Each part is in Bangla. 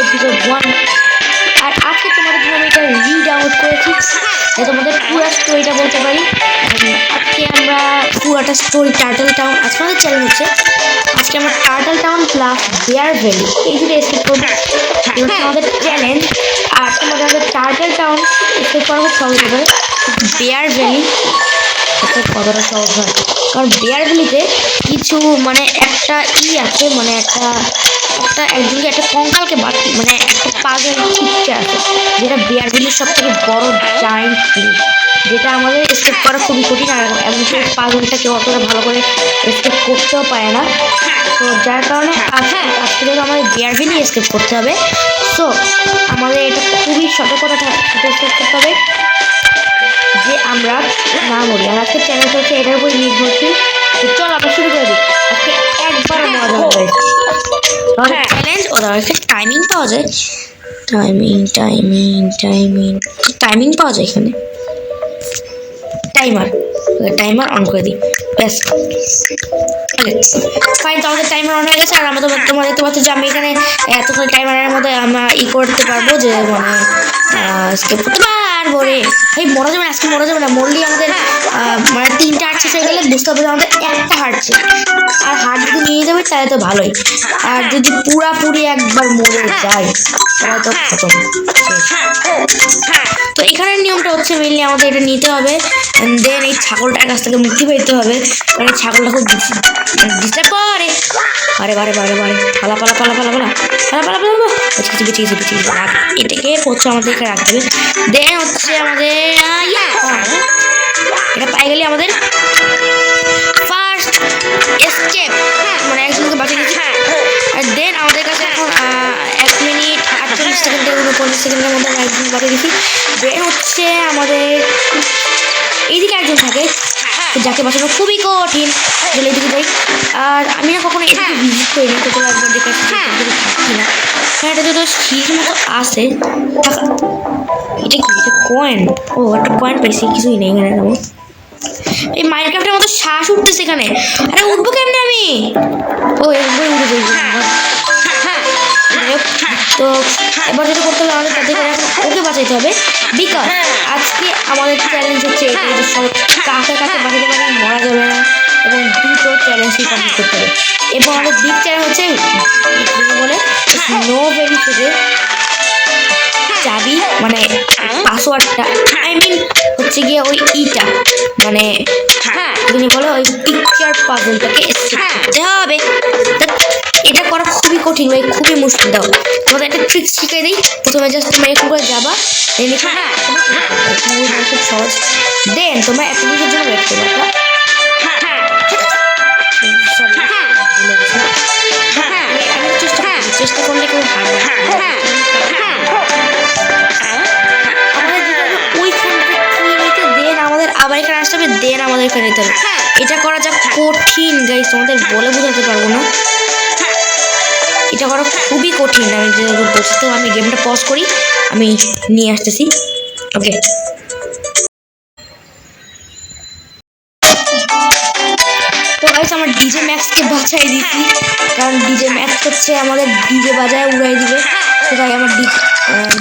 এপিসোড 1। আর আজকে তোমাদের জন্য আমি এটা রিডাউনলোড করেছি, তোমাদের পুরো স্টোরিটা বলতে পারি। আজকে আমরা পুরোটা স্টোরি টার্টল টাউন, আজকে আমাদের চ্যালেঞ্জ হচ্ছে আজকে আমরা turtle town plus bear valley এই দুটো এসকেপ করবো, আমাদের চ্যালেঞ্জ। আর তোমাদের টার্টল টাউন এসকেপ করা খুব সহজ হবে, বেয়ার ভ্যালি কতটা সহজ হয়, কারণ বেয়ার ভ্যালিতে কিছু মানে একটা আছে, মানে একজনকে একটা কঙ্কালকে মানে একটা পাগল ইচ্ছে আছে, যেটা বেয়ার ভ্যালির সব থেকে বড় জায়েন্ট জিনিস, যেটা আমাদের এসকেপ করা খুবই কঠিন। আর এমনকি পাগলটা কেউ অতটা ভালো করে এসকেপ করতেও পারে না। তো যার কারণে আজকে থেকে আমাদের বেয়ার ভ্যালি এসকেপ করতে হবে। সো আমাদের এটা খুবই সতর্কতা এসকেপ করতে হবে যে আমরা না মরি। আর আজকে চ্যানেলটা হচ্ছে এটার উপর নির্ভরশীল। তো চল আমরা শুরু করে দিই। আজকে একবার মজা হবে চ্যালেঞ্জ। ওরা একটা টাইমিং পাওয়া যায়, টাইমিং পাওয়া যায় এখানে, টাইমার অন করে দিই, ব্যাস। ফাইন, তো আমাদের টাইমার অন হয়ে গেছে। আর আমরা তোমরা দেখতে পাচ্ছ যে আমি এখানে এতক্ষণ টাইমারের মধ্যে আমরা করতে পারবো যে মানে স্কেপ করতে পারবো রে। এই মরা যাবে না, আজকে মরা যাবে না। মরলি আমাদের মানে 3টা হার্ট শেষ হয়ে গেলে বুঝতে হবে যে আমাদের একটা হার্ট শেষ। আর হার্ট যদি নিয়ে যাবে তাহলে তো ভালোই, আর যদি পুরাপুরি একবার মরে যায় তাহলে তো খতম শেষ। তো এখানের নিয়মটা হচ্ছে মেনলি আমাদের এটা নিতে হবে, দেন এই ছাগলটার কাছ থেকে মুক্তি পেতে হবে, কারণ এই ছাগলটা খুব ডিস্টার্ব করে। বারে পালা এটাকে হচ্ছে আমাদের এখানে রাখতে হবে। দেন হচ্ছে আমাদের এটা পাই গেলে আমাদের ফার্স্ট এসকেপ, মানে একজনকে বাঁচিয়ে দিচ্ছি। আর দেন আমাদের কাছে এখন 1 মিনিট 48 সেকেন্ড থেকে 49 সেকেন্ডের মধ্যে আমরা একজন বাঁচিয়ে দিচ্ছি। দেন হচ্ছে আমাদের এইদিকে একজন থাকে যাকে বাঁচানো খুবই কঠিন, চলে এদিকে যাই। আর আমি না কখনো এদিকে ভিজিট করিনি, তো তোমরা একবার দেখে থাকছি না। হ্যাঁ, এটা যদি সিঁড়ির মতো আসে এটা কি, এটা কয়েন? ও একটা কয়েন পাইছি, কিছুই নেই এখানে। যেমন এই মাইনক্রাফটের মতো শ্বাস উঠতেছে এখানে। আরে উঠবো কেমনে আমি? ও একবার উঠে যাই। তো এবার যেটা করতে হবে আমাদের তাদেরকে ওকে বাঁচাইতে হবে, বিকজ আজকে আমাদের চ্যালেঞ্জ হচ্ছে সব কাকে বাঁচাতে পারে, মরা যাবে না, এবং 2টো চ্যালেঞ্জই কমপ্লিট করতে হবে। এবং আমাদের বিগ চ্যালেঞ্জ হচ্ছে বলে নো ভেরি থেকে চাবি, মানে পাসওয়ার্ডটা, হচ্ছে গিয়ে ওই ইটা, মানে তুমি বলো ওই পিকচার পাজলটাকে করতে হবে। এটা করা খুবই কঠিন ভাই, খুবই মুশকিল। দাও তোমাদের একটা ট্রিক শিখিয়ে দিই। প্রথমে জাস্ট তোমরা এরকম করে যাবা, খুব সহজ। দেন তোমরা একটা মিনিটের জন্য ওয়েট করবে। আমি চেষ্টা করলে কেউ হারবে না। আমাদের আবার এখানে আসতে হবে, দেন আমাদের এখানে নিতে হবে। এটা করা যা কঠিন গাইস, তোমাদের বলে বোঝাতে পারবো না, এটা করা খুবই কঠিন। আমি যে বলছি, আমি গেমটা পজ করি, আমি নিয়ে আসতেছি। ওকে, তো গাইস আমার ডিজে ম্যাক্সকে বাঁচাই দিচ্ছি, কারণ ডিজে ম্যাক্স হচ্ছে আমাদের ডিজে বাজায় উড়াই দিবে। তো তাই আমার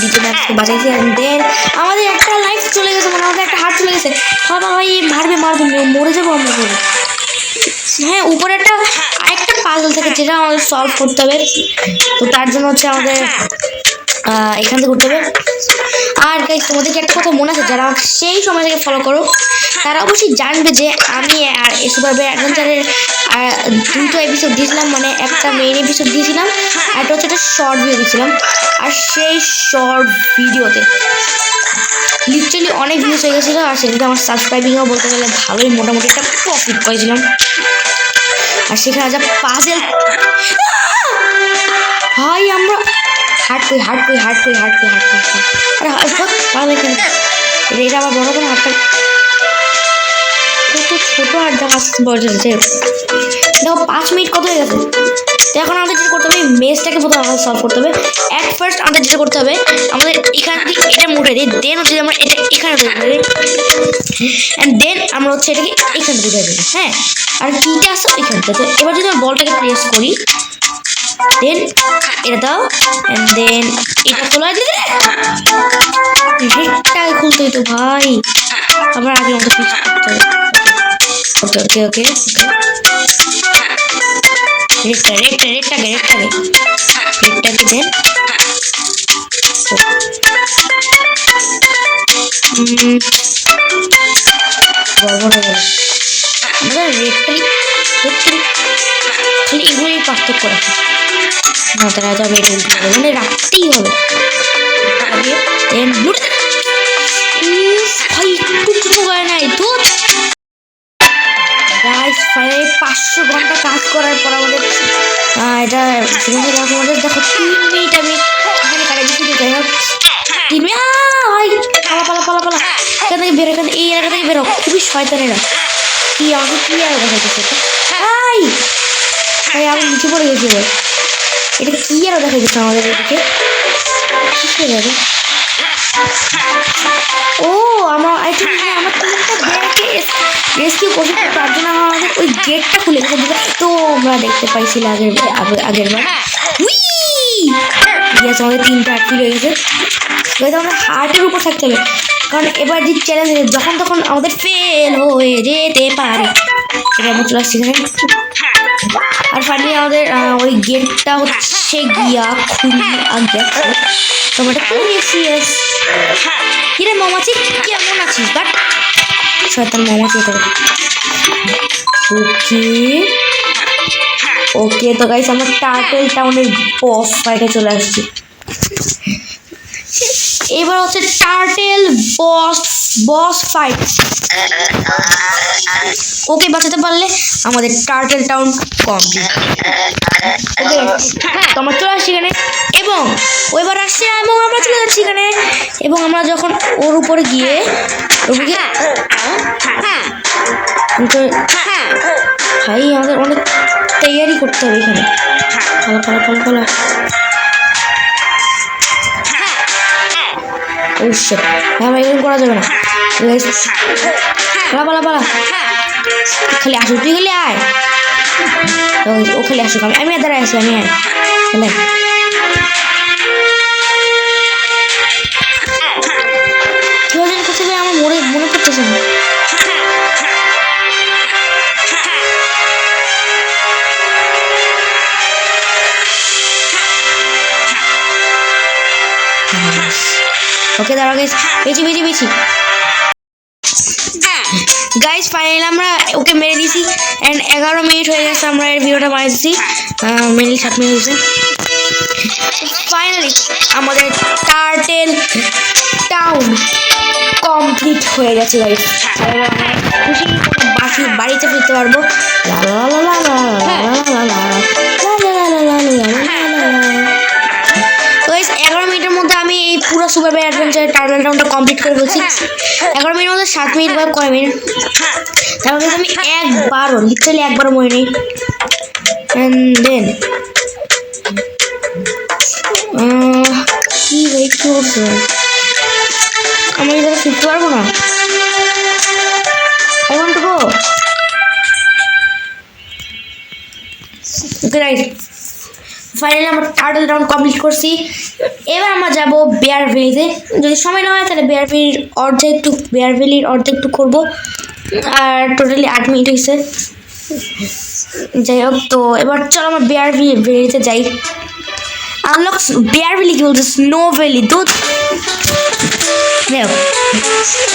ডিজে ম্যাক্সকে বাঁচাইছি। দেন আমাদের একটা লাইফ চলে গেছে, মানে আমাদের একটা হার্ট চলে গেছে। বাবা ভাই মারবে মরে যাবো আমরা। হ্যাঁ, উপরে আরেকটা পাজল থাকে যেটা আমাদের সলভ করতে হবে। তো তার জন্য হচ্ছে আমাদের এখান থেকে করতে হবে। আর গাইস তোমাদেরকে একটা কথা মনে আছে, যারা আমাকে সেই সময় থেকে ফলো করো তারা অবশ্যই জানবে যে আমি আর সুপার অ্যাডভেঞ্চারের 2টো এপিসোড দিয়েছিলাম, মানে একটা মেইন এপিসোড দিয়েছিলাম, আর একটা হচ্ছে একটা শর্ট ভিডিও দিয়েছিলাম। আর সেই শর্ট ভিডিওতে লিটারালি অনেক ভিউজ হয়ে গেছিলো, আর সেটাতে আমার সাবস্ক্রাইবিংও বলতে গেলে ভালোই মোটামুটি একটা প্রফিট পাইছিলাম। আর সেখানে যা পাজেল ভাই, আমরা হার্ট কই আরে এখানে এটা আবার বড় কোনো হাটটা, কত ছোট হাট দেখা বলছে। দেখো 5 মিনিট কত হয়ে গেছে। তো এখন আমাদের যেটা করতে হবে মেজটাকে প্রথমে আমাদের সলভ করতে হবে। অ্যাট ফার্স্ট আমাদের যেটা করতে হবে আমাদের এখান থেকে এটা মুটে দিই, দেন হচ্ছে আমরা এটা এখানে উঠে দিই অ্যান্ড দেন আমরা হচ্ছে এটাকে এখানে উঠে দিই। হ্যাঁ, আর কিটা আসছে এখানটা। তো এবার যদি আমরা বলটাকে প্রেস করি দেন এটা দাও অ্যান্ড দেন এটা খোলা দিলে রেডটাকে খুলতে হইতো ভাই, আবার আগের মতো ফিক্স করতে হবে। ওকে ওকে ওকে ওকে রেডটাকে দেন গড়বড় হয়ে গেল। আমরা রেডটাই খালি এগুলোই পার্থক্য রাখি না, তারা যাবে এটা উল্টে যাবে, মানে রাখতেই হবে। ভাই একটু কিছু হয় নাই তো গাইস, ফাইনালি 500 ঘন্টা কাজ করার পর আমাদের এটা আমাদের দেখো 3 মিনিট আমি এখানে কাটা দিচ্ছি। যাই হোক 3 মিনিট ভাই পালা এখান থেকে বেরো, এখানে এই এলাকা থেকে বেরো। খুবই শয়তানেরা কি আমাকে কি আর দেখাইতেছে ভাই, ভাই আমি নিচে পড়ে গেছি। এবার এটা কি আরো দেখাইতেছে আমাদের এদিকে কিসের যাবে। ও আমার আই থিঙ্ক আমার তিনটা ব্যাগকে রেস্কিউ করছে, তার জন্য আমাদের ওই গেটটা খুলে গেছে। তো আমরা দেখতে পাইছিল আগের বার আমাদের 3টা আটকিল হয়ে গেছে। এবার আমাদের হার্টের উপর থাকতে হবে, কারণ এবার যে চ্যালেঞ্জ যখন তখন আমাদের ফেল হয়ে যেতে পারে। এটা আমরা চলে আসছি এখানে। আর ফাইনালি আমাদের ওই গেটটা হচ্ছে গিয়া খুলি আগে তোমরা খুলিয়েছি। কিরে মৌমাছি কেমন আছিস? বাট শয়তান মৌমাছি এটা। ওকে ওকে তো গাইস আমরা টার্টেল টাউনের বস ফাইটে চলে আসছি। এবার হচ্ছে টার্টেল বস ফাইট। ওকে বাঁচাতে পারলে আমাদের টার্টেল টাউন কমপ্লিট। ওকে তো আমরা চলে আসছি এখানে এবং ওইবার আসছে এবং আমরা চলে যাচ্ছি এখানে। এবং আমরা যখন ওর উপরে গিয়ে ভাই আমাদের অনেক তৈরি করতে হবে এখানে। পালা অবশ্যই হ্যাঁ ভাই এরকম করা যাবে না। পালা খালি আসুক, তুই খালি আয়। ও খালি আসুক, আমি দাঁড়ায় আছি, আমি আয় কেউ যেন কোথায় আমার মনে পড়তেছে না। ওকে দাঁড়া গাইস, বেশি গাইস ফাইনালি আমরা ওকে মেরে দিয়েছি অ্যান্ড 11 মিনিট হয়ে গেছে আমরা এর ভিডিওটা বানিয়েছি। মেনলি 7 মিনিট হয়েছে। ফাইনালি আমাদের টার্টেল টাউন কমপ্লিট হয়ে গেছে গাইস। খুশি বাড়িতে ফিরতে পারবো। তো গাইস 11 মিনিটের মধ্যে আমি এই পুরো সুপার বেয়ার অ্যাডভেঞ্চার টার্টেল টাউনটা কমপ্লিট করে ফেলছি। 11 মিনিটের মধ্যে 7 মিনিট বা কয় মিনিট, তারপরে আমি লিটারালি একবারও মরে নেই। অ্যান্ড দেন কি ভাই কি করছে, আমি এটা ফিরতে পারবো না। I want to go. Okay guys, finally আমরা টার্টেল টাউন কমপ্লিট করছি। এবার আমরা যাব বেয়ার ভ্যালিতে। যদি সময় না হয় তাহলে বেয়ার ভ্যালির অর্ধেকটু করবো। আর টোটালি 8 মিনিট হয়েছে। যাই হোক, তো এবার চলো আমরা বেয়ার ভ্যালিতে যাই। আনলক বেয়ার ভ্যালি কি বলছে, স্নো ভ্যালি দুধ।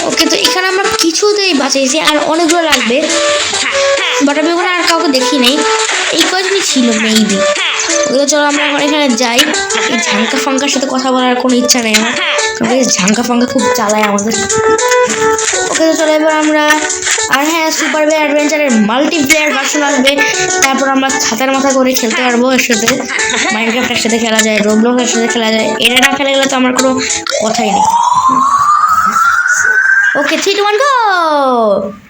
ওকে তো এখানে আমরা কিছুতেই বাঁচাইছি, আর অনেকগুলো লাগবে, বাট আমি ওখানে আর কাউকে দেখি নাই, এই কয়েকদিনই ছিল মেবি। ওকে চলো আমরা এখন এখানে যাই। এই ঝাঙ্কা ফাঙ্কার সাথে কথা বলার কোনো ইচ্ছা নেই আমার, কারণ এই ঝাঙ্কা ফাঙ্কা খুব জ্বালায় আমাদের। ওকে তো চলো এবার আমরা, আর হ্যাঁ সুপার বেয়ার অ্যাডভেঞ্চারের মাল্টিপ্লেয়ার ভার্সন আসবে, তারপর আমরা ছাতার মাথা করে খেলতে পারবো এর সাথে। মাইনক্রাফট একসাথে খেলা যায়, রোবলক্স একসাথে খেলা যায়, এটা না খেলে গেলে তো আমার কোনো কথাই নেই। ওকে 3 2 1 গো।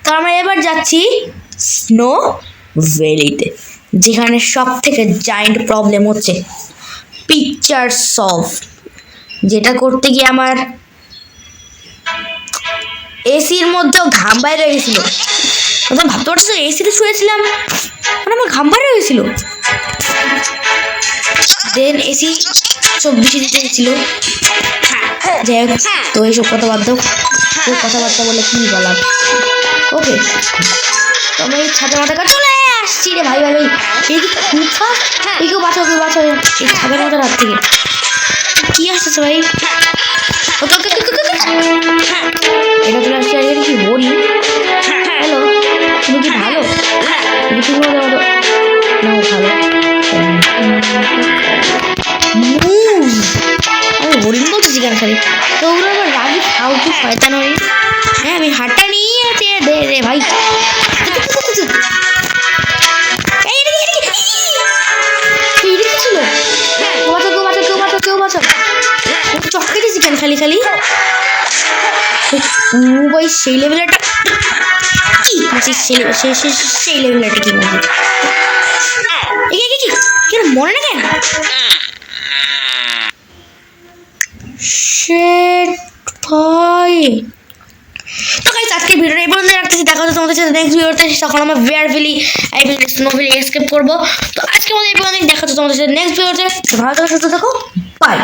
তো আমরা এবার যাচ্ছি স্নো ভ্যালিতে, যেখানে সব থেকে জায়েন্ট প্রবলেম হচ্ছে পিকচার সলভ, যেটা করতে গিয়ে আমার এসির মধ্যেও ঘাম বাইরে গেছিল। তখন ভাবতে পারছো, এসিতে শুয়েছিলাম মানে আমার ঘাম বাইরে গেছিল। দেন এসি 24 দিতে গেছিল। যাই হোক, তো এইসব কথা বাদ দাও, কথাবার্তা বলে কি বলার। ওকে, তো আমি ছাতা মাথা কাজ চলে আসছি রে ভাই। ভাই এই কি খুব ফাস্ট, এই কেউ বাঁচাও, কেউ বাঁচাও এই ছাদের মাথার হাত থেকে। কি আসতেছে ভাই? এটা চলে আসছে। আর কি বলি, হ্যালো, তুমি কি ভালো? তুমি কি ভালো? না ভালো। আমি হরিণ বলতেছি কেন খালি? তো ওগুলো আমার রাগি ফালতু শয়তান হরিণ। হ্যাঁ, আমি হাতটা নিয়ে আছে। দে রে ভাই, ছিল কেউ বাঁচো। চটকে দিয়েছি কেন খালি খালি? ভাই সেই লেভেলটা কি সেই লেভেলটা কি বলছি? কি মনে না কেন? ভাই, তো গাইস আজকে ভিডিওটা এই পর্যন্ত রাখতেছি। দেখা হচ্ছে তোমাদের সাথে নেক্সট ভিডিওতে। তখন আমরা ভেয়ারভিলি স্নোভিলি এসকেপ করবো। তো আজকে আমাদের এই পর্যন্ত, দেখা হচ্ছে তোমাদের সাথে নেক্সট ভিডিওতে। ভালো থাকো, সুস্থ থাকো, বাই।